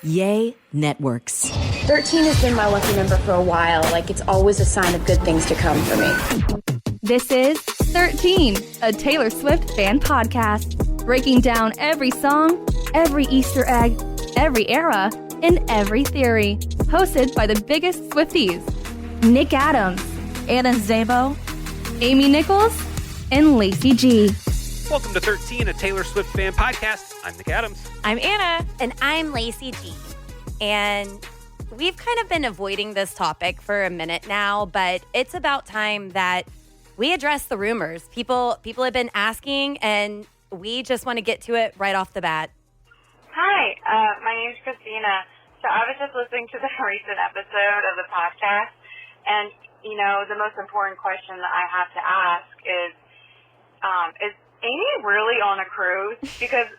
Yay Networks. 13 has been my lucky number for a while. Like, it's always a sign of good things to come for me. This is 13, a Taylor Swift fan podcast, breaking down every song, every Easter egg, every era, and every theory. Hosted by the biggest Swifties, Nick Adams, Anna Szabo, Amy Nichols, and Lacey G. Welcome to 13, a Taylor Swift fan podcast. I'm Nick Adams. I'm Anna. And I'm Lacey G. And we've kind of been avoiding this topic for a minute now, but it's about time that we address the rumors. People have been asking, and we just want to get to it right off the bat. Hi, my name's Christina. So I was just listening to the recent episode of the podcast, and, you know, the most important question that I have to ask is Amy really on a cruise? Because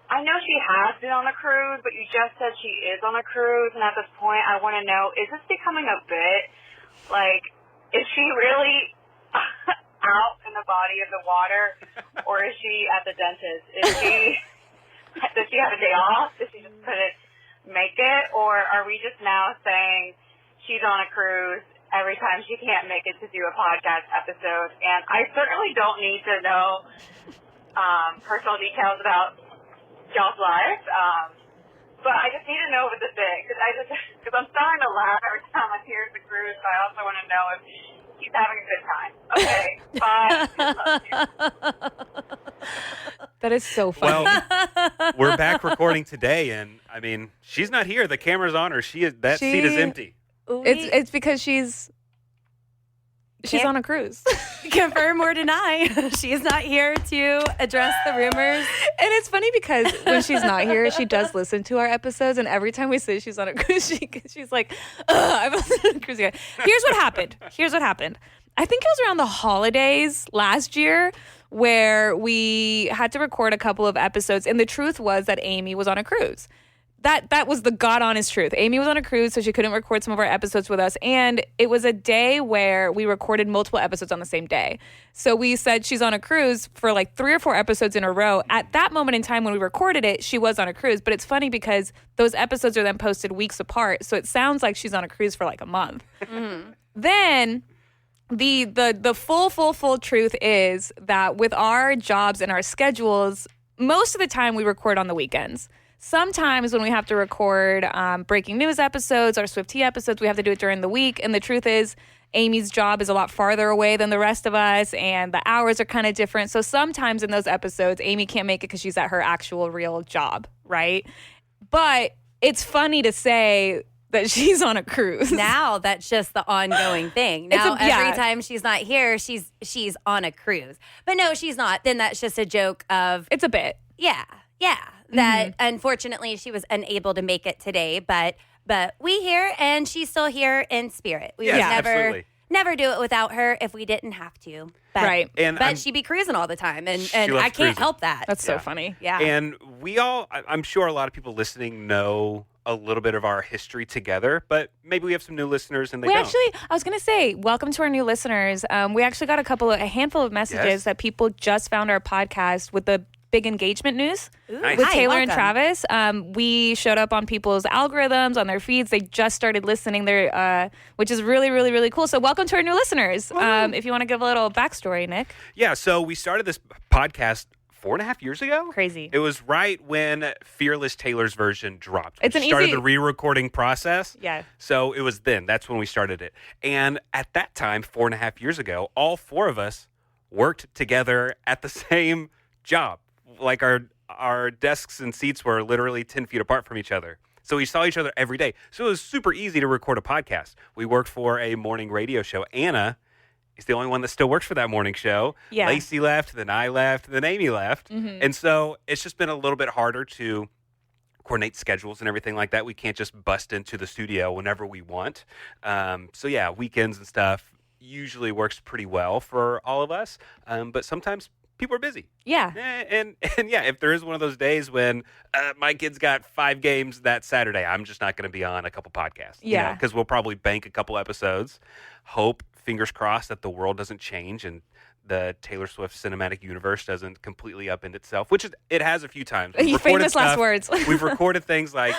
I know she has been on a cruise, but you just said she is on a cruise, and at this point I want to know, is this becoming a bit? Like, is she really out in the body of the water, or is she at the dentist? Does she have a day off? Does she just couldn't make it? Or are we just now saying she's on a cruise every time she can't make it to do a podcast episode? And I certainly don't need to know personal details about y'all's life, but I just need to know what this is, because I'm starting to laugh every time I hear the cruise, so I also want to know if he's having a good time. Okay, bye. That is so funny. Well, we're back recording today, and I mean, she's not here. The camera's on her. Seat is empty. It's because she's on a cruise. Confirm or deny. She is not here to address the rumors. And it's funny because when she's not here, she does listen to our episodes. And every time we say she's on a cruise, she's like, I'm on a cruise again. Here's what happened. I think it was around the holidays last year where we had to record a couple of episodes. And the truth was that Amy was on a cruise. That was the God honest truth. Amy was on a cruise, so she couldn't record some of our episodes with us. And it was a day where we recorded multiple episodes on the same day. So we said she's on a cruise for like 3 or 4 episodes in a row. At that moment in time when we recorded it, she was on a cruise. But it's funny because those episodes are then posted weeks apart. So it sounds like she's on a cruise for like a month. Mm-hmm. Then the full truth is that with our jobs and our schedules, most of the time we record on the weekends. Sometimes when we have to record breaking news episodes or Swiftie episodes, we have to do it during the week. And the truth is, Amy's job is a lot farther away than the rest of us, and the hours are kind of different. So sometimes in those episodes, Amy can't make it because she's at her actual real job, right? But it's funny to say that she's on a cruise. Now that's just the ongoing thing. Now every time she's not here, she's on a cruise. But no, she's not. Then that's just a joke of... It's a bit. Yeah. That unfortunately she was unable to make it today, but we here, and she's still here in spirit. We would never do it without her if we didn't have to. But, right. But she'd be cruising all the time, and I can't help that. That's so funny. Yeah. And I'm sure a lot of people listening know a little bit of our history together, but maybe we have some new listeners and they don't. I was going to say, welcome to our new listeners. We actually got a handful of messages that people just found our podcast with the big engagement news with Taylor and Travis. We showed up on people's algorithms, on their feeds. They just started listening there, which is really, really, really cool. So welcome to our new listeners. If you want to give a little backstory, Nick. Yeah, so we started this podcast 4.5 years ago. Crazy. It was right when Fearless Taylor's version dropped. We started the re-recording process. Yeah. So it was then. That's when we started it. And at that time, 4.5 years ago, all 4 of us worked together at the same job. Like our desks and seats were literally 10 feet apart from each other. So we saw each other every day. So it was super easy to record a podcast. We worked for a morning radio show. Anna is the only one that still works for that morning show. Yeah. Lacey left, then I left, then Amy left. Mm-hmm. And so it's just been a little bit harder to coordinate schedules and everything like that. We can't just bust into the studio whenever we want. So yeah, weekends and stuff usually works pretty well for all of us. But sometimes people are busy. Yeah. And yeah, if there is one of those days when my kid's got 5 games that Saturday, I'm just not going to be on a couple podcasts. Yeah. Because we'll probably bank a couple episodes. Hope, fingers crossed, that the world doesn't change and the Taylor Swift cinematic universe doesn't completely upend itself, which it has a few times. Famous last words. We've recorded things like,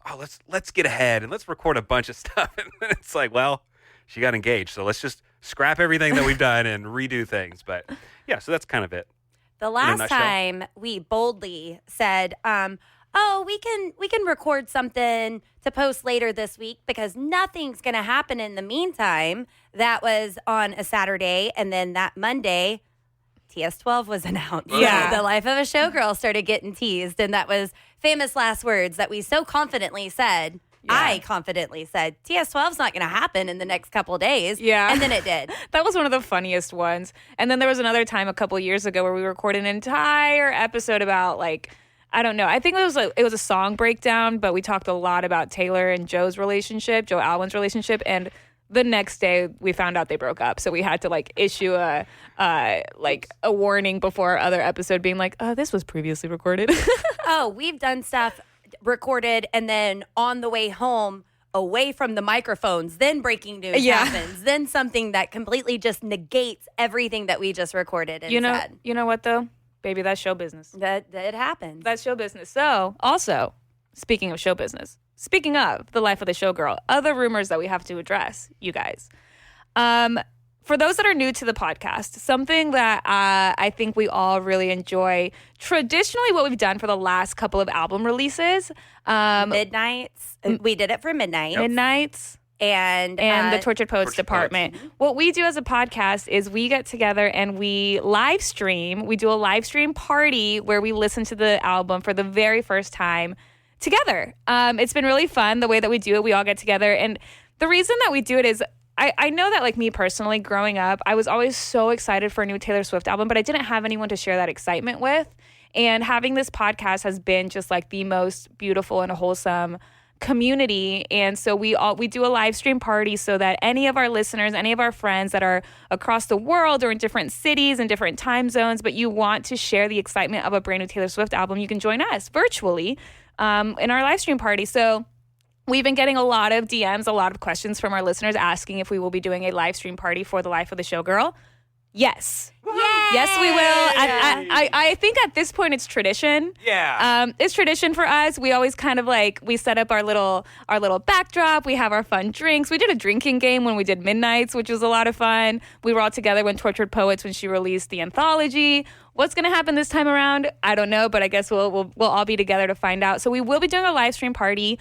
oh, let's get ahead and let's record a bunch of stuff. And then it's like, well, she got engaged, so let's just scrap everything that we've done and redo things. But yeah, so that's kind of it. The last time we boldly said, oh, we can record something to post later this week because nothing's going to happen in the meantime. That was on a Saturday, and then that Monday, TS12 was announced. Yeah. The Life of a Showgirl started getting teased, and that was famous last words that we so confidently said. Yeah. I confidently said, TS12's not going to happen in the next couple of days. Yeah. And then it did. That was one of the funniest ones. And then there was another time a couple years ago where we recorded an entire episode about, like, I don't know. I think it was a song breakdown, but we talked a lot about Taylor and Joe's relationship, Joe Alwyn's relationship, and the next day we found out they broke up. So we had to like issue a warning before our other episode being like, this was previously recorded. Oh, we've done stuff recorded and then on the way home away from the microphones, then breaking news happens, then something that completely just negates everything that we just recorded and said. You know what though? Baby, that's show business. That it happens. That's show business. So, also, speaking of show business, speaking of the life of the showgirl, other rumors that we have to address, you guys. For those that are new to the podcast, something that I think we all really enjoy, traditionally what we've done for the last couple of album releases. Midnights. We did it for Midnight. Midnights. And the Tortured Poets Department. What we do as a podcast is we get together and we live stream. We do a live stream party where we listen to the album for the very first time together. It's been really fun the way that we do it. We all get together. And the reason that we do it is I know that, like, me personally, growing up, I was always so excited for a new Taylor Swift album, but I didn't have anyone to share that excitement with. And having this podcast has been just like the most beautiful and wholesome community. And so we do a live stream party so that any of our listeners, any of our friends that are across the world or in different cities and different time zones, but you want to share the excitement of a brand new Taylor Swift album, you can join us virtually in our live stream party. So we've been getting a lot of DMs, a lot of questions from our listeners asking if we will be doing a live stream party for the Life of the Showgirl. Yes. Yay! Yes, we will. I think at this point it's tradition. Yeah. It's tradition for us. We always kind of like, we set up our little backdrop. We have our fun drinks. We did a drinking game when we did Midnights, which was a lot of fun. We were all together when Tortured Poets, when she released the anthology. What's going to happen this time around? I don't know, but I guess we'll all be together to find out. So we will be doing a live stream party.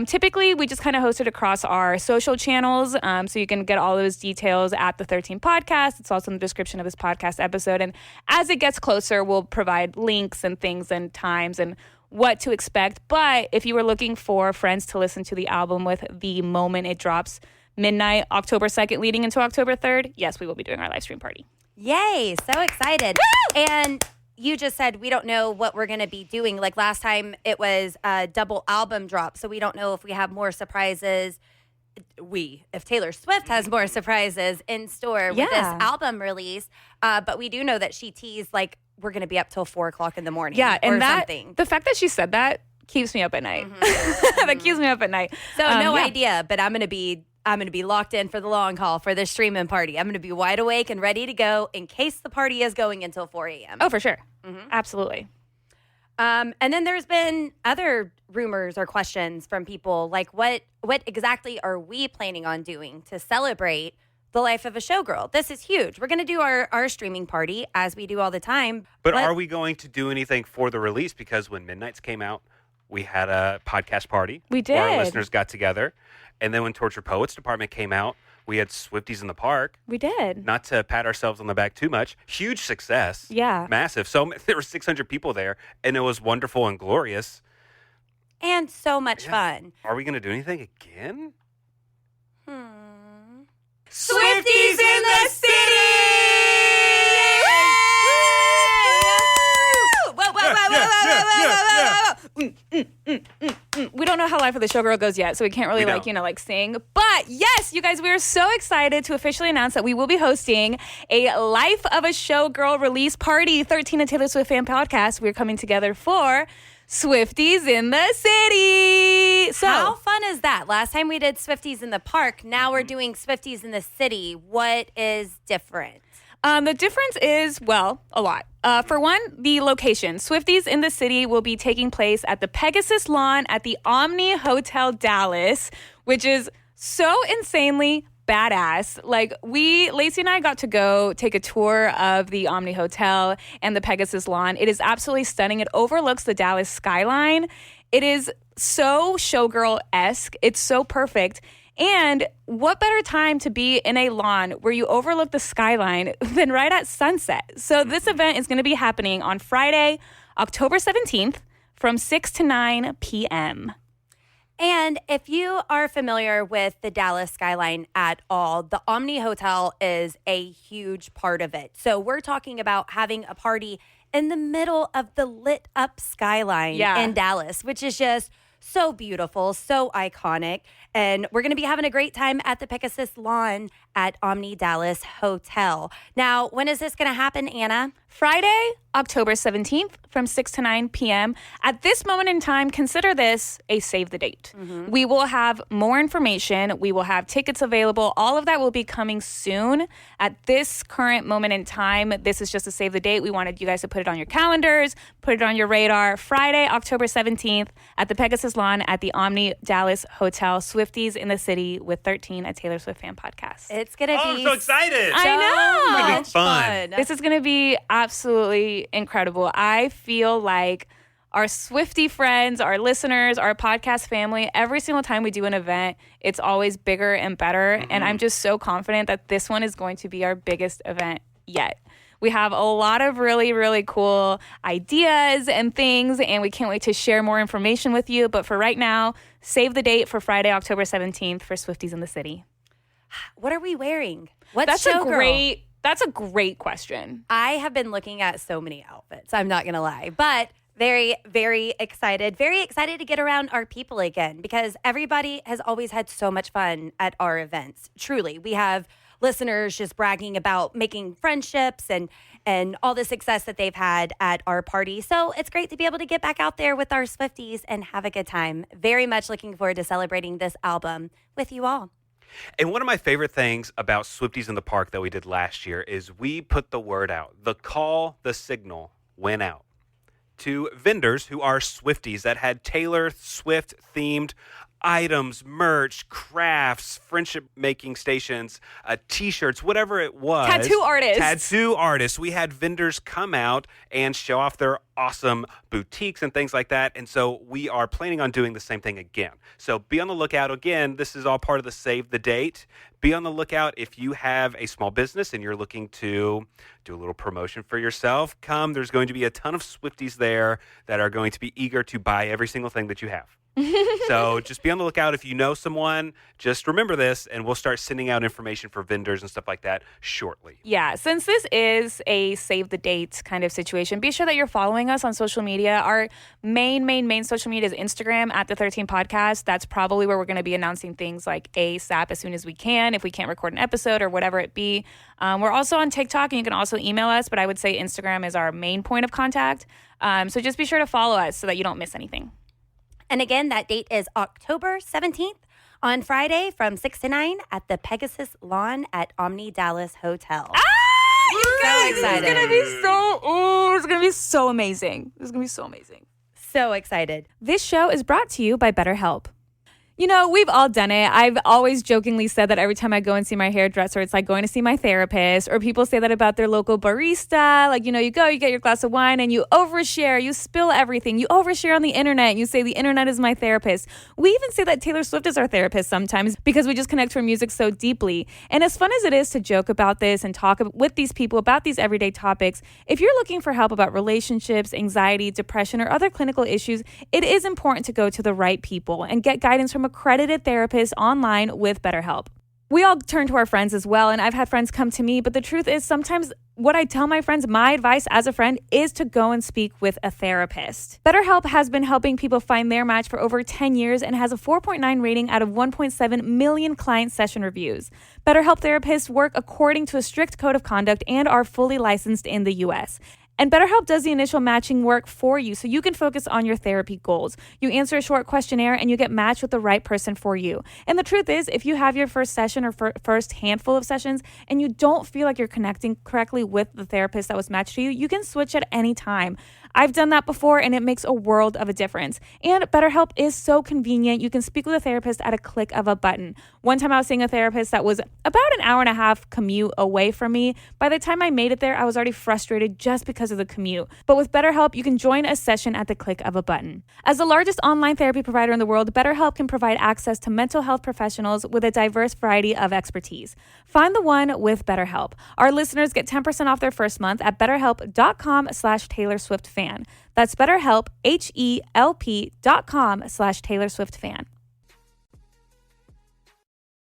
Typically, we just kind of host it across our social channels, so you can get all those details at the 13 podcast. It's also in the description of this podcast episode. And as it gets closer, we'll provide links and things and times and what to expect. But if you were looking for friends to listen to the album with the moment it drops, midnight, October 2nd, leading into October 3rd, yes, we will be doing our live stream party. Yay, so excited. And you just said we don't know what we're going to be doing. Like last time it was a double album drop, so we don't know if we have more surprises. If Taylor Swift has more surprises in store with this album release. But we do know that she teased like we're going to be up till 4 o'clock in the morning. Yeah, and something. The fact that she said that keeps me up at night. Mm-hmm. That keeps me up at night. So no idea, but I'm going to be locked in for the long haul for this streaming party. I'm going to be wide awake and ready to go in case the party is going until 4 a.m. Oh, for sure. Mm-hmm. Absolutely. And then there's been other rumors or questions from people like what exactly are we planning on doing to celebrate the life of a showgirl? This is huge. We're going to do our streaming party as we do all the time. But are we going to do anything for the release? Because when Midnights came out, we had a podcast party. We did. Where our listeners got together. And then when Tortured Poets Department came out, we had Swifties in the Park. We did. Not to pat ourselves on the back too much. Huge success. Yeah. Massive. So there were 600 people there, and it was wonderful and glorious. And so much fun. Are we going to do anything again? Swifties in the city! We don't know how Life of the Showgirl goes yet, so we can't really sing. But yes, you guys, we are so excited to officially announce that we will be hosting a Life of a Showgirl release party, 13 a Taylor Swift fan podcast. We're coming together for Swifties in the city. So how fun is that? Last time we did Swifties in the park. Now we're doing Swifties in the city. What is different? The difference is, well, a lot. For one, the location. Swifties in the city will be taking place at the Pegasus lawn at the Omni Hotel Dallas, which is so insanely badass. Like, Lacey and I got to go take a tour of the Omni Hotel and the Pegasus lawn. It is absolutely stunning. It overlooks the Dallas skyline. It is so Showgirl-esque. It's so perfect. And what better time to be in a lawn where you overlook the skyline than right at sunset? So this event is going to be happening on Friday, October 17th from 6 to 9 p.m. And if you are familiar with the Dallas skyline at all, the Omni Hotel is a huge part of it. So we're talking about having a party in the middle of the lit up skyline in Dallas, which is just so beautiful, so iconic. And we're going to be having a great time at the Pegasus lawn at Omni Dallas Hotel. Now, when is this going to happen, Anna? Friday, October 17th from 6 to 9 p.m. At this moment in time, consider this a save the date. We will have more information. We will have tickets available. All of that will be coming soon. At this current moment in time, this is just a save the date. We wanted you guys to put it on your calendars, put it on your radar. Friday, October 17th at the Pegasus lawn at the Omni Dallas Hotel. Swifties in the city with 13, a Taylor Swift fan podcast. It's going to be I'm so excited. I know. It's gonna be fun. This is going to be absolutely incredible. I feel like our Swiftie friends, our listeners, our podcast family, every single time we do an event, it's always bigger and better. And I'm just so confident that this one is going to be our biggest event yet. We have a lot of really, really cool ideas and things, and we can't wait to share more information with you. But for right now, save the date for Friday, October 17th for Swifties in the city. What are we wearing? What's Showgirl? That's a great question. I have been looking at so many outfits. I'm not going to lie, but very, very excited. Very excited to get around our people again because everybody has always had so much fun at our events. Truly, we have listeners just bragging about making friendships and all the success that they've had at our party. So it's great to be able to get back out there with our Swifties and have a good time. Very much looking forward to celebrating this album with you all. And one of my favorite things about Swifties in the Park that we did last year is we put the word out. The call, the signal went out to vendors who are Swifties that had Taylor Swift themed items, merch, crafts, friendship making stations, t-shirts, whatever it was. Tattoo artists. We had vendors come out and show off their awesome boutiques and things like that. And so we are planning on doing the same thing again. So be on the lookout. Again, this is all part of the Save the Date. Be on the lookout if you have a small business and you're looking to do a little promotion for yourself. Come, there's going to be a ton of Swifties there that are going to be eager to buy every single thing that you have. So just be on the lookout. If you know someone, just remember this, and we'll start sending out information for vendors and stuff like that shortly. Yeah, since this is a save the date kind of situation, be sure that you're following us on social media. Our main social media is Instagram at the 13 Podcast. That's probably where we're going to be announcing things like ASAP as soon as we can, if we can't record an episode or whatever it be. We're also on TikTok, and you can also email us, but I would say Instagram is our main point of contact. So just be sure to follow us so that you don't miss anything. And again, that date is October 17th on Friday from 6 to 9 at the Pegasus lawn at Omni Dallas Hotel. You guys, so excited. It's going to be so amazing. It's going to be so amazing. So excited. This show is brought to you by BetterHelp. You know, we've all done it. I've always jokingly said that every time I go and see my hairdresser, it's like going to see my therapist. Or people say that about their local barista. Like, you know, you go, you get your glass of wine, and you overshare. You spill everything. You overshare on the internet. And you say the internet is my therapist. We even say that Taylor Swift is our therapist sometimes because we just connect to her music so deeply. And as fun as it is to joke about this and talk with these people about these everyday topics, if you're looking for help about relationships, anxiety, depression, or other clinical issues, it is important to go to the right people and get guidance from accredited therapists online with BetterHelp. We all turn to our friends as well, and I've had friends come to me, but the truth is sometimes what I tell my friends, my advice as a friend, is to go and speak with a therapist. BetterHelp has been helping people find their match for over 10 years and has a 4.9 rating out of 1.7 million client session reviews. BetterHelp therapists work according to a strict code of conduct and are fully licensed in the U.S. And BetterHelp does the initial matching work for you so you can focus on your therapy goals. You answer a short questionnaire and you get matched with the right person for you. And the truth is, if you have your first session or first handful of sessions and you don't feel like you're connecting correctly with the therapist that was matched to you, you can switch at any time. I've done that before and it makes a world of a difference. And BetterHelp is so convenient. You can speak with a therapist at a click of a button. One time I was seeing a therapist that was about an hour and a half commute away from me. By the time I made it there, I was already frustrated just because of the commute. But with BetterHelp, you can join a session at the click of a button. As the largest online therapy provider in the world, BetterHelp can provide access to mental health professionals with a diverse variety of expertise. Find the one with BetterHelp. Our listeners get 10% off their first month at betterhelp.com/Taylor Swift fan. That's BetterHelp, HELP.com/Taylor Swift fan.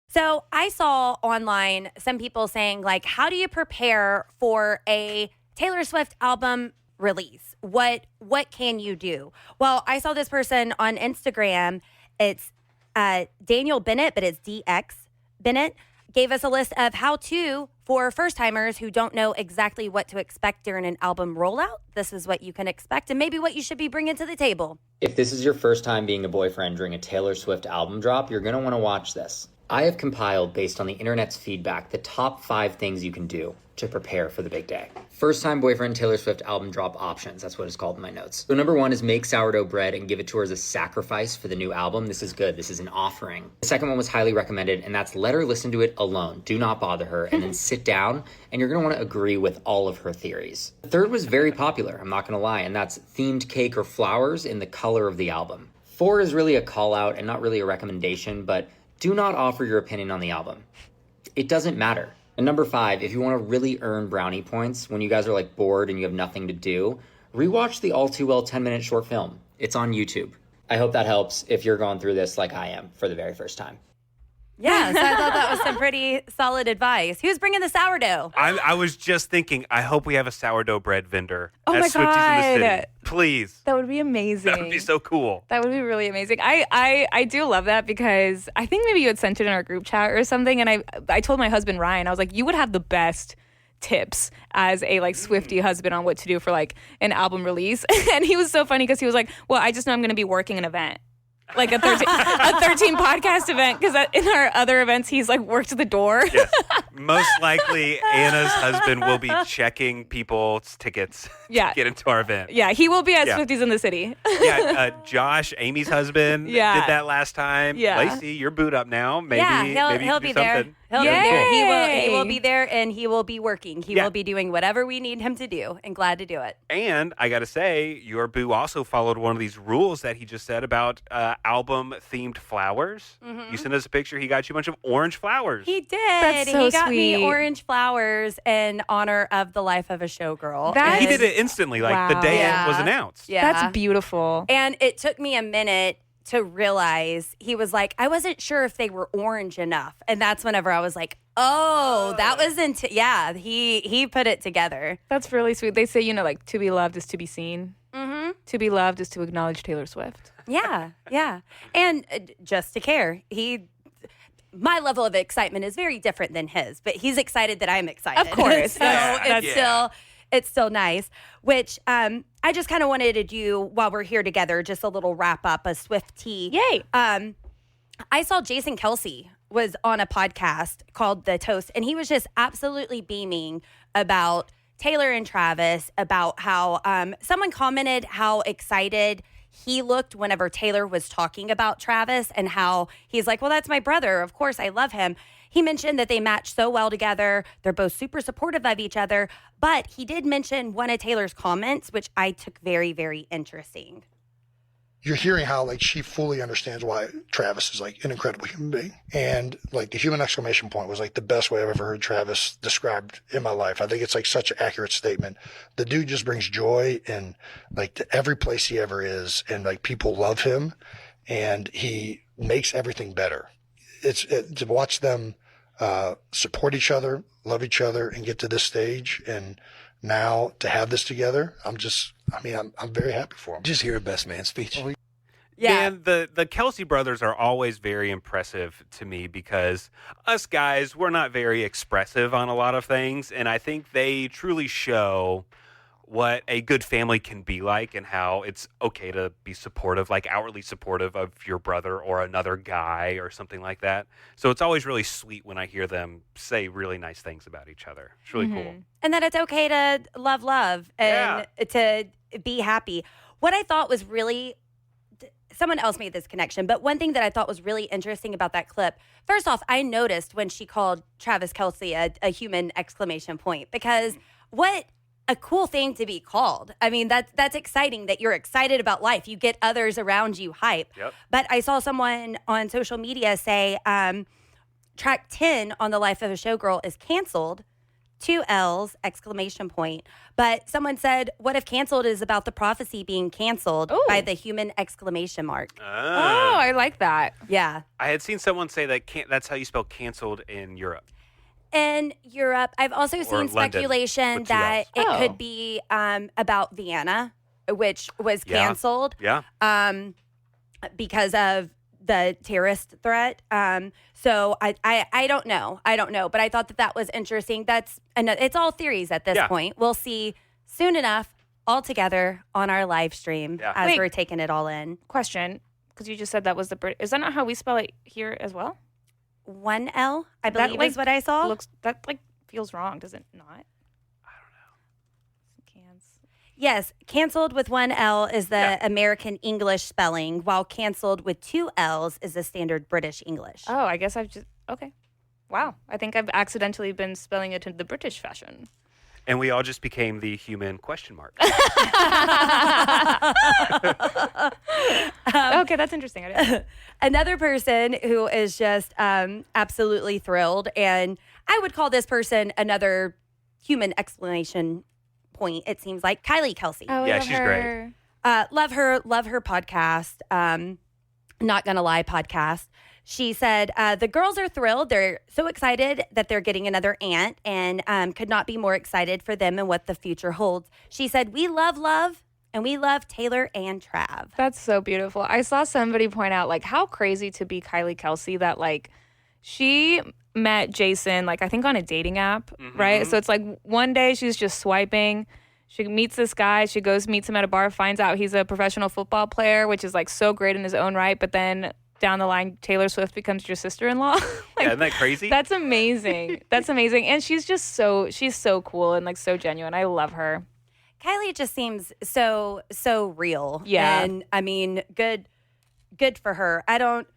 So I saw online some people saying, like, how do you prepare for a Taylor Swift album release? What can you do? Well, I saw this person on Instagram. It's Daniel Bennett, but it's DX Bennett, gave us a list of how-to for first-timers who don't know exactly what to expect during an album rollout. This is what you can expect and maybe what you should be bringing to the table. If this is your first time being a boyfriend during a Taylor Swift album drop, you're going to want to watch this. I have compiled, based on the internet's feedback, the top 5 things you can do to prepare for the big day. First time boyfriend Taylor Swift album drop options. That's what it's called in my notes. So number 1 is make sourdough bread and give it to her as a sacrifice for the new album. This is good. This is an offering. The second one was highly recommended, and that's let her listen to it alone. Do not bother her, and then sit down, and you're going to want to agree with all of her theories. The third was very popular, I'm not going to lie, and that's themed cake or flowers in the color of the album. 4 is really a call out and not really a recommendation, but do not offer your opinion on the album. It doesn't matter. And number 5, if you want to really earn brownie points when you guys are like bored and you have nothing to do, rewatch the All Too Well 10-minute short film. It's on YouTube. I hope that helps if you're going through this like I am for the very first time. Yeah, so I thought that was some pretty solid advice. Who's bringing the sourdough? I was just thinking, I hope we have a sourdough bread vendor Oh at my Swifties in the God. city. Please. That would be amazing. That would be so cool. That would be really amazing. I do love that because I think maybe you had sent it in our group chat or something. And I told my husband, Ryan, I was like, you would have the best tips as a like Swiftie husband on what to do for like an album release. And he was so funny because he was like, well, I just know I'm going to be working an event. Like a 13 podcast event, because in our other events, he's like worked the door. Yes. Most likely, Anna's husband will be checking people's tickets to get into our event. Yeah, he will be at Yeah. Swifties in the city. Josh, Amy's husband, did that last time. Yeah. Lacey, you're boot up now. Maybe, yeah, he'll you be can do there. something. He'll be Yay. there. He will be there, and he will be working. He Yeah. will be doing whatever we need him to do, and glad to do it. And I got to say, your boo also followed one of these rules that he just said about album-themed flowers. You sent us a picture. He got you a bunch of orange flowers. He did. That's so he got me sweet. orange flowers in honor of the life of a showgirl. That He is- did it instantly, like the Wow. day Yeah. it was announced. Yeah. That's beautiful. And it took me a minute to realize. He was like, I wasn't sure if they were orange enough. And that's whenever I was like, oh, that was yeah, he put it together. That's really sweet. They say, like to be loved is to be seen. Mm-hmm. To be loved is to acknowledge Taylor Swift. Yeah, yeah. And just to care. My level of excitement is very different than his, but he's excited that I'm excited. Of course. So it's still nice, which I just kind of wanted to do while we're here together, just a little wrap up, a Swiftie. Yay. I saw Jason Kelsey was on a podcast called The Toast, and he was just absolutely beaming about Taylor and Travis, about how someone commented how excited he looked whenever Taylor was talking about Travis, and how he's like, well, that's my brother. Of course, I love him. He mentioned that they match so well together. They're both super supportive of each other. But he did mention one of Taylor's comments, which I took very, very interesting. You're hearing how like she fully understands why Travis is like an incredible human being. And like the human exclamation point was like the best way I've ever heard Travis described in my life. I think it's like such an accurate statement. The dude just brings joy in like to every place he ever is, and like people love him, and he makes everything better. It's to watch them support each other, love each other, and get to this stage, and now to have this together, I'm very happy for him. Just hear a best man speech. Yeah. And the Kelsey brothers are always very impressive to me because us guys, we're not very expressive on a lot of things. And I think they truly show what a good family can be like and how it's okay to be supportive, like outwardly supportive of your brother or another guy or something like that. So it's always really sweet when I hear them say really nice things about each other. It's really cool. And that it's okay to love and to be happy. What I thought was really, someone else made this connection, but one thing that I thought was really interesting about that clip, first off, I noticed when she called Travis Kelce a human exclamation point, because what a cool thing to be called. I mean, that's exciting that you're excited about life. You get others around you hype. Yep. But I saw someone on social media say track 10 on the life of a showgirl is canceled. 2 L's, exclamation point. But someone said, what if canceled is about the prophecy being canceled by the human exclamation mark? Oh, I like that. Yeah. I had seen someone say that that's how you spell canceled in Europe. In Europe, I've also seen London, speculation with 2 that Ls. it could be about Vienna, which was canceled Yeah. because of the terrorist threat. So I don't know. But I thought that was interesting. It's all theories at this point. We'll see soon enough all together on our live stream as we're taking it all in. Question, because you just said that was the Brit. Is that not how we spell it here as well? 1 L, I believe, is what I saw. That feels wrong, does it not? Yes, canceled with 1 L is the American English spelling, while canceled with 2 L's is the standard British English. Oh, I guess okay. Wow. I think I've accidentally been spelling it in the British fashion. And we all just became the human question mark. Okay, that's interesting. I didn't know. Another person who is just absolutely thrilled, and I would call this person another human exclamation point, it seems like, Kylie Kelsey. Oh, Yeah, she's great. Love her podcast, Not Gonna Lie podcast. She said, the girls are thrilled. They're so excited that they're getting another aunt and could not be more excited for them and what the future holds. She said, we love, and we love Taylor and Trav. That's so beautiful. I saw somebody point out, like, how crazy to be Kylie Kelsey that, like, she met Jason, like, I think on a dating app, right? So it's like one day she's just swiping. She meets this guy. She goes, meets him at a bar, finds out he's a professional football player, which is, like, so great in his own right. But then down the line, Taylor Swift becomes your sister-in-law. Like, yeah, isn't that crazy? That's amazing. That's amazing. And she's just she's so cool and, like, so genuine. I love her. Kylie just seems so real. Yeah. And I mean, good for her. I don't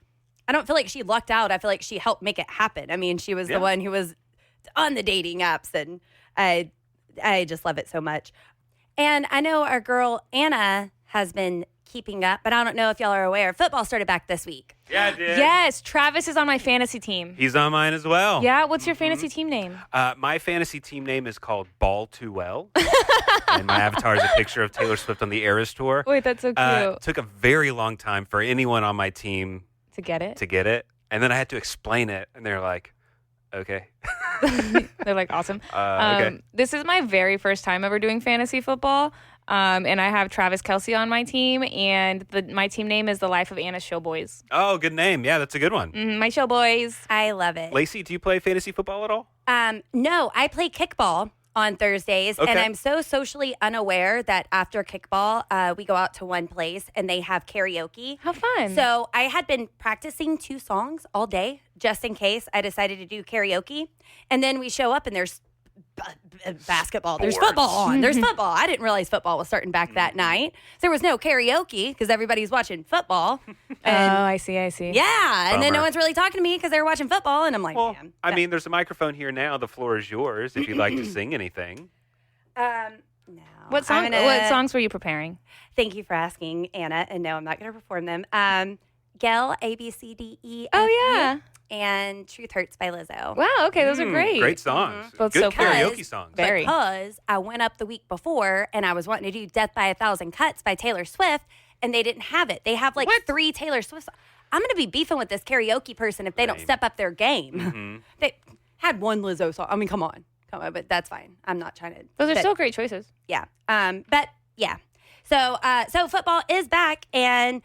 feel like she lucked out. I feel like she helped make it happen. I mean, she was the one who was on the dating apps, and I just love it so much. And I know our girl Anna has been keeping up, but I don't know if y'all are aware. Football started back this week. Yeah, it did. Yes, Travis is on my fantasy team. He's on mine as well. Yeah, what's your fantasy team name? My fantasy team name is called Ball Too Well. And my avatar is a picture of Taylor Swift on the Eras Tour. Wait, that's so cute. Took a very long time for anyone on my team To get it? And then I had to explain it, and they're like, okay. They're like, awesome. Okay. This is my very first time ever doing fantasy football. And I have Travis Kelce on my team, and my team name is The Life of Anna Showboys. Oh, good name. Yeah, that's a good one. My Showboys. I love it. Lacey, do you play fantasy football at all? No, I play kickball on Thursdays, and Okay. I'm so socially unaware that after kickball, we go out to one place and they have karaoke. How fun. So I had been practicing 2 songs all day just in case I decided to do karaoke. And then we show up and there's basketball. There's Sports. football on. There's football. I didn't realize football was starting back that night. There was no karaoke because everybody's watching football. And I see. yeah. And then no Bummer. one's really talking to me because they were watching football. And I'm like, Well, man. I mean, there's a microphone here now. The floor is yours if you'd like to sing anything. No. What songs were you preparing? Thank you for asking, Anna. And no, I'm not going to perform them. Gel, ABCDE. Oh, yeah. And Truth Hurts by Lizzo. Wow, okay, those are great. Great songs. Both Good so karaoke Because- songs. Very. Because I went up the week before and I was wanting to do Death by a Thousand Cuts by Taylor Swift, and they didn't have it. They have like 3 Taylor Swift songs. I'm going to be beefing with this karaoke person if they don't Lame. step up their game. They had one Lizzo song. I mean, come on, but that's fine. I'm not trying to. Those are but- still great choices. Yeah. But yeah. So football is back, and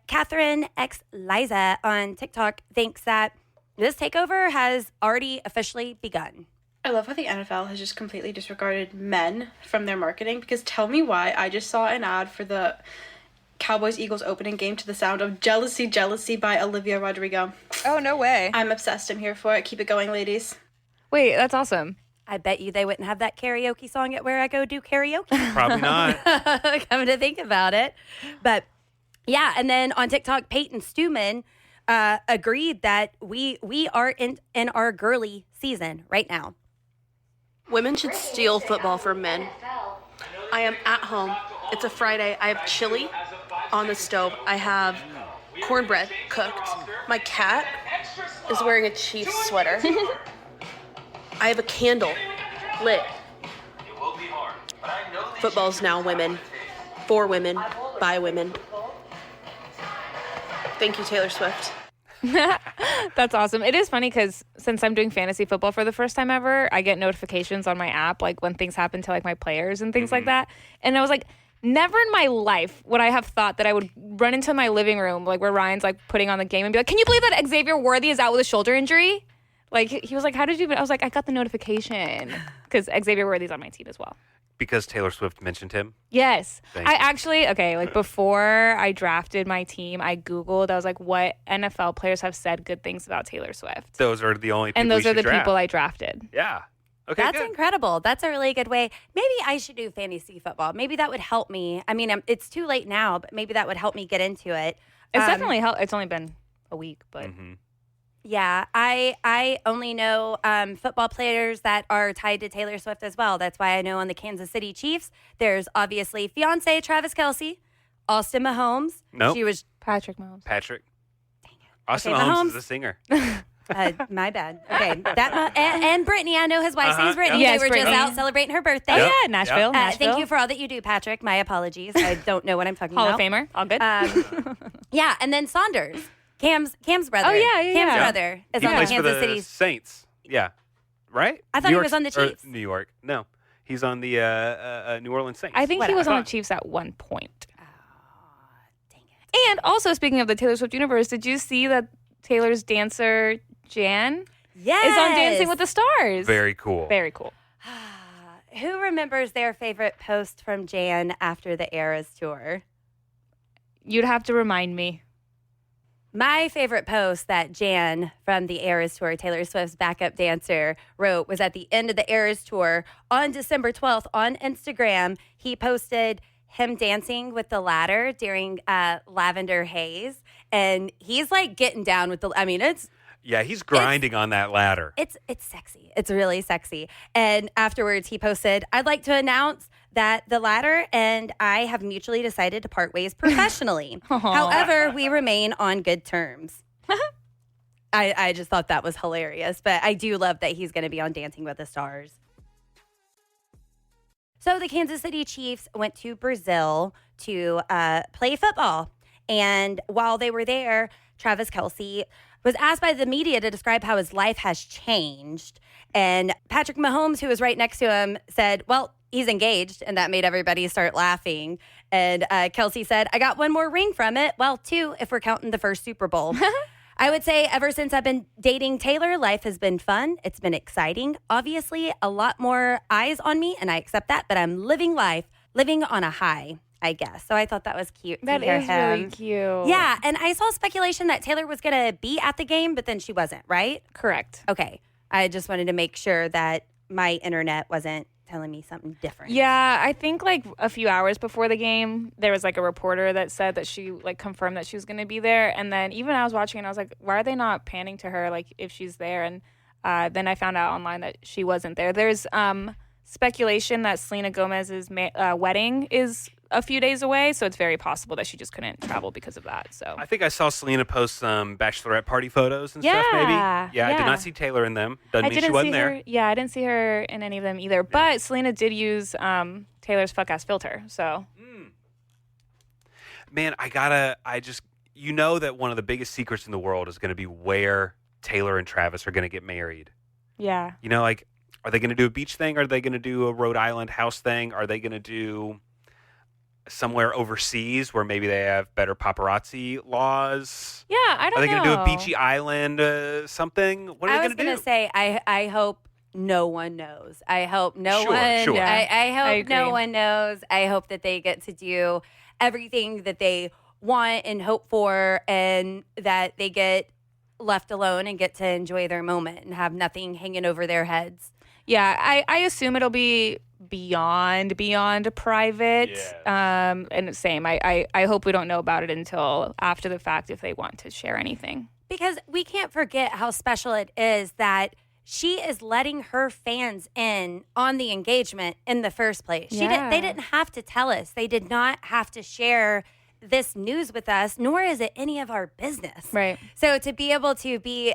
Catherine X Liza on TikTok thinks that this takeover has already officially begun. I love how the NFL has just completely disregarded men from their marketing, because tell me why I just saw an ad for the Cowboys-Eagles opening game to the sound of Jealousy, Jealousy by Olivia Rodrigo. Oh, no way. I'm obsessed. I'm here for it. Keep it going, ladies. Wait, that's awesome. I bet you they wouldn't have that karaoke song at Where I Go Do Karaoke. Probably not. Coming to think about it. But yeah, and then on TikTok, Peyton Stuman agreed that we are in our girly season right now. Women should steal football from men. I am at home. It's a Friday. I have chili on the stove. I have cornbread cooked. My cat is wearing a Chiefs sweater. I have a candle lit. Football's now women. For women. By women. Thank you, Taylor Swift. That's awesome. It is funny because since I'm doing fantasy football for the first time ever, I get notifications on my app, like when things happen to like my players and things like that. And I was like, never in my life would I have thought that I would run into my living room, like where Ryan's like putting on the game and be like, can you believe that Xavier Worthy is out with a shoulder injury? Like he was like, how did you? I was like, I got the notification because Xavier Worthy's on my team as well. Because Taylor Swift mentioned him? Yes. Thank I you. actually, okay, like before I drafted my team, I Googled, I was like, what NFL players have said good things about Taylor Swift? Those are the only people And those we are the should draft. people I drafted. Yeah. Okay, That's good. incredible. That's a really good way. Maybe I should do fantasy football. Maybe that would help me. I mean, it's too late now, but maybe that would help me get into it. It's definitely helped. It's only been a week, but Yeah, I only know football players that are tied to Taylor Swift as well. That's why I know on the Kansas City Chiefs, there's obviously fiance Travis Kelce, Austin Mahomes. Nope. She was Patrick Mahomes. Patrick. Austin Okay, Mahomes Mahomes. is a singer. my bad. Okay, and Brittany. I know his wife's name's Brittany. Yes, they were Brittany. just out celebrating her birthday. Oh, Yep. yeah, Nashville. Nashville. Thank you for all that you do, Patrick. My apologies. I don't know what I'm talking Hall about. of Famer. All good. Yeah, and then Saunders, Cam's brother. Oh, yeah, yeah, Cam's yeah. brother is He on the plays for Kansas the City. Saints. Yeah. Right? I thought New he was on the or Chiefs. New York. No. He's on the New Orleans Saints. I think he was on Whatever. the Chiefs at one point. Dang it. And also, speaking of the Taylor Swift universe, did you see that Taylor's dancer, Jan, Yes. is on Dancing with the Stars? Very cool. Very cool. Who remembers their favorite post from Jan after the Eras tour? You'd have to remind me. My favorite post that Jan from the Eras Tour, Taylor Swift's backup dancer, wrote was at the end of the Eras Tour on December 12th on Instagram. He posted him dancing with the ladder during Lavender Haze. And he's like getting down with Yeah, he's grinding on that ladder. It's sexy. It's really sexy. And afterwards, he posted, I'd like to announce that the ladder and I have mutually decided to part ways professionally. However, we remain on good terms. I just thought that was hilarious. But I do love that he's going to be on Dancing with the Stars. So the Kansas City Chiefs went to Brazil to play football. And while they were there, Travis Kelce was asked by the media to describe how his life has changed. And Patrick Mahomes, who was right next to him, said, well, he's engaged. And that made everybody start laughing. And Kelce said, I got one more ring from it. Well, 2 if we're counting the first Super Bowl. I would say ever since I've been dating Taylor, life has been fun. It's been exciting. Obviously, a lot more eyes on me, and I accept that. But I'm living life, living on a high, I guess. So I thought that was cute to That hear is him. really cute. Yeah, and I saw speculation that Taylor was going to be at the game, but then she wasn't, right? Correct. Okay. I just wanted to make sure that my internet wasn't telling me something different. Yeah, I think like a few hours before the game, there was like a reporter that said that she like confirmed that she was going to be there. And then even I was watching and I was like, why are they not panning to her like if she's there? And then I found out online that she wasn't there. There's speculation that Selena Gomez's wedding is a few days away, so it's very possible that she just couldn't travel because of that. So I think I saw Selena post some bachelorette party photos and stuff, maybe. Yeah, I did yeah. not see Taylor in them. Doesn't I mean she didn't wasn't see there. her. Yeah, I didn't see her in any of them either. But Selena did use Taylor's fuck ass filter. So Man, you know that one of the biggest secrets in the world is going to be where Taylor and Travis are going to get married. yeah, You know, like, are they going to do a beach thing? Are they going to do a Rhode Island house thing? Are they going to do somewhere overseas where maybe they have better paparazzi laws? I don't know. Are they going to do a beachy island something? What are I they was going to do? going to say, I hope no one knows. I hope no Sure, one. sure. I hope no agree. one knows. I hope that they get to do everything that they want and hope for, and that they get left alone and get to enjoy their moment and have nothing hanging over their heads. Yeah, I assume it'll be beyond private. And same. I hope we don't know about it until after the fact if they want to share anything. Because we can't forget how special it is that she is letting her fans in on the engagement in the first place. They didn't have to tell us. They did not have to share this news with us, nor is it any of our business. Right. So to be able to be,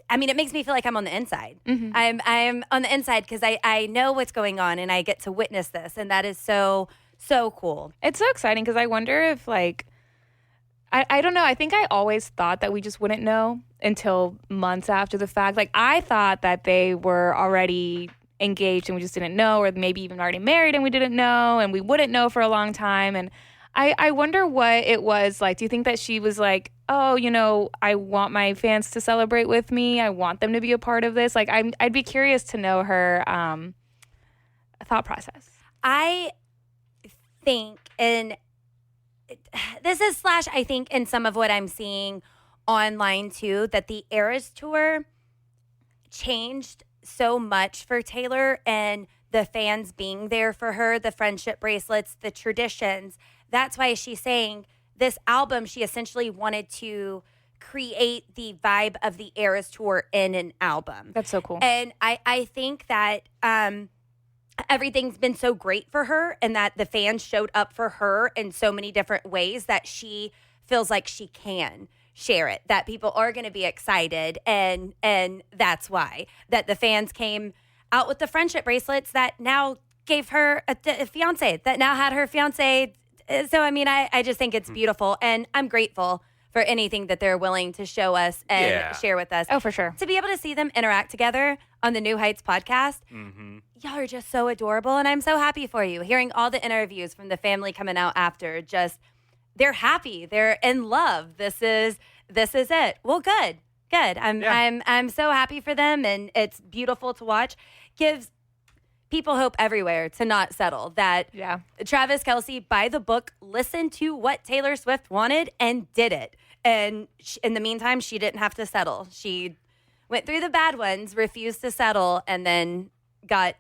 I mean, it makes me feel like I'm on the inside. Mm-hmm. I'm on the inside because I know what's going on and I get to witness this. And that is so cool. It's so exciting because I wonder if, like, I don't know. I think I always thought that we just wouldn't know until months after the fact. Like, I thought that they were already engaged and we just didn't know, or maybe even already married and we didn't know, and we wouldn't know for a long time. And I wonder what it was like. Do you think that she was like, oh, you know, I want my fans to celebrate with me. I want them to be a part of this. Like, I'd be curious to know her thought process. I think, and this is / I think in some of what I'm seeing online too, that the Eras Tour changed so much for Taylor, and the fans being there for her, the friendship bracelets, the traditions. That's why she's saying this album, she essentially wanted to create the vibe of the Eras Tour in an album. That's so cool. And I think that everything's been so great for her, and that the fans showed up for her in so many different ways that she feels like she can share it, that people are going to be excited. And that's why that the fans came out with the friendship bracelets that now gave her a fiance, that now had her fiance. So, I mean, I just think it's beautiful, and I'm grateful for anything that they're willing to show us and share with us. Oh, for sure. To be able to see them interact together on the New Heights podcast, y'all are just so adorable, and I'm so happy for you. Hearing all the interviews from the family coming out after, just they're happy, they're in love. This is it. Well, good. I'm so happy for them, and it's beautiful to watch. Gives people hope everywhere to not settle. That Travis Kelce, by the book, listened to what Taylor Swift wanted and did it. And in the meantime, she didn't have to settle. She went through the bad ones, refused to settle, and then got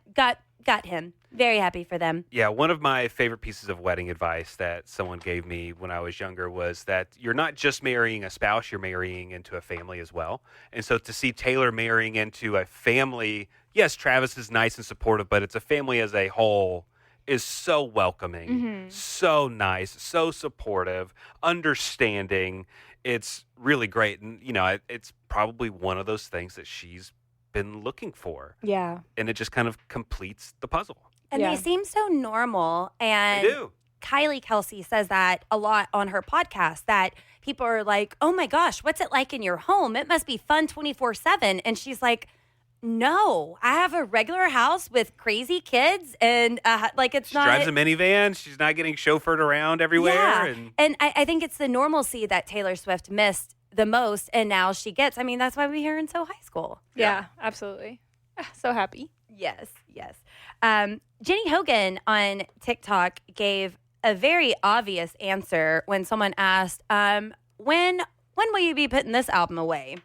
him. Very happy for them. Yeah, one of my favorite pieces of wedding advice that someone gave me when I was younger was that you're not just marrying a spouse, you're marrying into a family as well. And so to see Taylor marrying into a family, yes, Travis is nice and supportive, but it's a family as a whole, is so welcoming, so nice, so supportive, understanding. It's really great. And, you know, it's probably one of those things that she's been looking for. Yeah. And it just kind of completes the puzzle. And they seem so normal. And They do. Kylie Kelce says that a lot on her podcast, that people are like, oh my gosh, what's it like in your home? It must be fun 24/7. And she's like, no, I have a regular house with crazy kids, and like it's She not. drives a minivan. She's not getting chauffeured around everywhere. Yeah. And I think it's the normalcy that Taylor Swift missed the most, and now she gets. I mean, that's why we hear in So High School. Yeah, absolutely. So happy. Yes. Jenny Hogan on TikTok gave a very obvious answer when someone asked, when will you be putting this album away?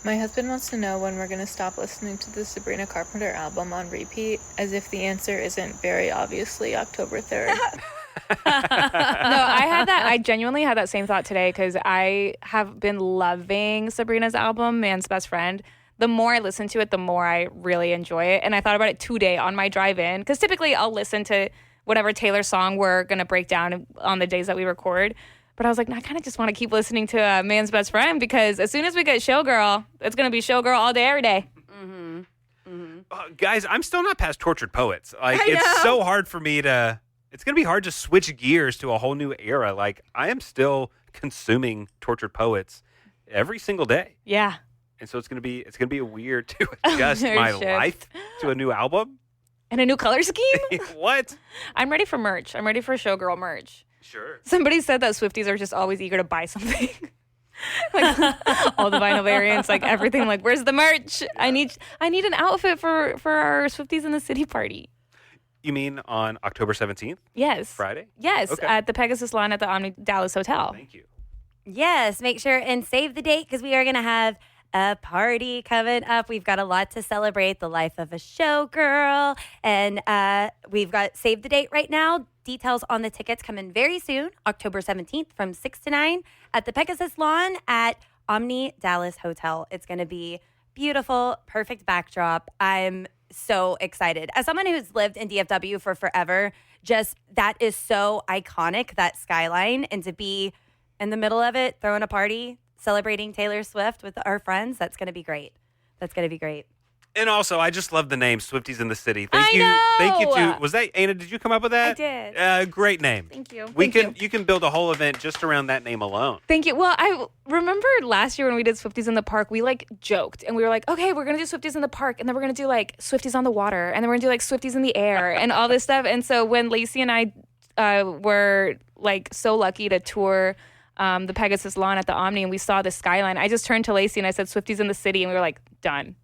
My husband wants to know when we're going to stop listening to the Sabrina Carpenter album on repeat, as if the answer isn't very obviously October 3rd. No, I genuinely had that same thought today, because I have been loving Sabrina's album, Man's Best Friend. The more I listen to it, the more I really enjoy it. And I thought about it today on my drive in, because typically I'll listen to whatever Taylor song we're going to break down on the days that we record. But I was like, no, I kind of just want to keep listening to Man's Best Friend, because as soon as we get Showgirl, it's going to be Showgirl all day, every day. guys, I'm still not past Tortured Poets. Like, it's so hard for me to. It's going to be hard to switch gears to a whole new era. Like, I am still consuming Tortured Poets every single day. Yeah. And so it's going to be weird to adjust my life to a new album. And a new color scheme? What? I'm ready for merch. I'm ready for Showgirl merch. Sure. Somebody said that Swifties are just always eager to buy something. Like all the vinyl variants, like everything. Like, where's the merch? I need an outfit for our Swifties in the City party. You mean on October 17th? Yes. Friday? Yes, Okay. at the Pegasus lawn at the Omni Dallas Hotel. Thank you. Yes, make sure and save the date because we are going to have a party coming up. We've got a lot to celebrate, the life of a showgirl. And we've got save the date right now. Details on the tickets coming very soon, October 17th from 6 to 9 at the Pegasus lawn at Omni Dallas Hotel. It's going to be beautiful, perfect backdrop. I'm so excited. As someone who's lived in DFW for forever, just that is so iconic, that skyline, and to be in the middle of it, throwing a party, celebrating Taylor Swift with our friends, that's going to be great. That's going to be great. And also, I just love the name Swifties in the City. Thank I you. know! Thank you to, was that, Anna, did you come up with that? I did. Great name. Thank you. You can build a whole event just around that name alone. Thank you. Well, I remember last year when we did Swifties in the Park, we like joked and we were like, okay, we're going to do Swifties in the Park and then we're going to do like Swifties on the water and then we're going to do like Swifties in the air and all this stuff. And so when Lacey and I were like so lucky to tour the Pegasus lawn at the Omni and we saw the skyline, I just turned to Lacey and I said Swifties in the City and we were like, done.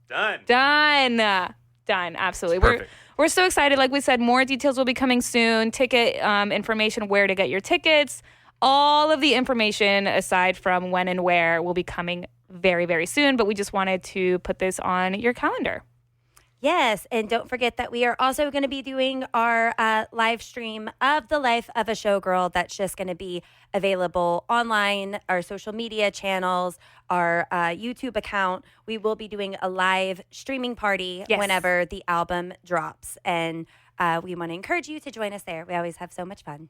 Absolutely. We're so excited. Like we said, more details will be coming soon. Ticket information, where to get your tickets. All of the information aside from when and where will be coming very, very soon. But we just wanted to put this on your calendar. Yes, and don't forget that we are also going to be doing our live stream of the life of a showgirl that's just going to be available online, our social media channels, our YouTube account. We will be doing a live streaming party whenever the album drops, and we want to encourage you to join us there. We always have so much fun.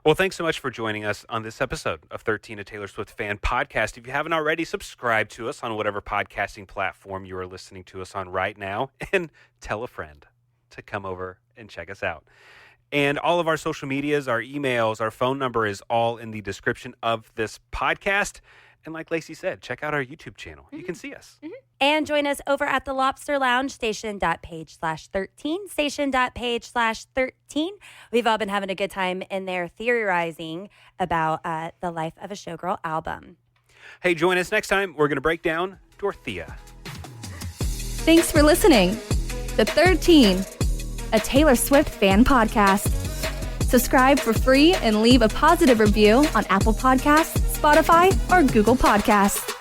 Well, thanks so much for joining us on this episode of 13, a Taylor Swift fan podcast. If you haven't already, subscribe to us on whatever podcasting platform you are listening to us on right now, and tell a friend to come over and check us out. And all of our social medias, our emails, our phone number is all in the description of this podcast. And like Lacey said, check out our YouTube channel. You can see us. And join us over at the Lobster Lounge, station.page/13, station.page/13. We've all been having a good time in there theorizing about the Life of a Showgirl album. Hey, join us next time. We're going to break down Dorothea. Thanks for listening. The 13, a Taylor Swift fan podcast. Subscribe for free and leave a positive review on Apple Podcasts, Spotify, or Google Podcasts.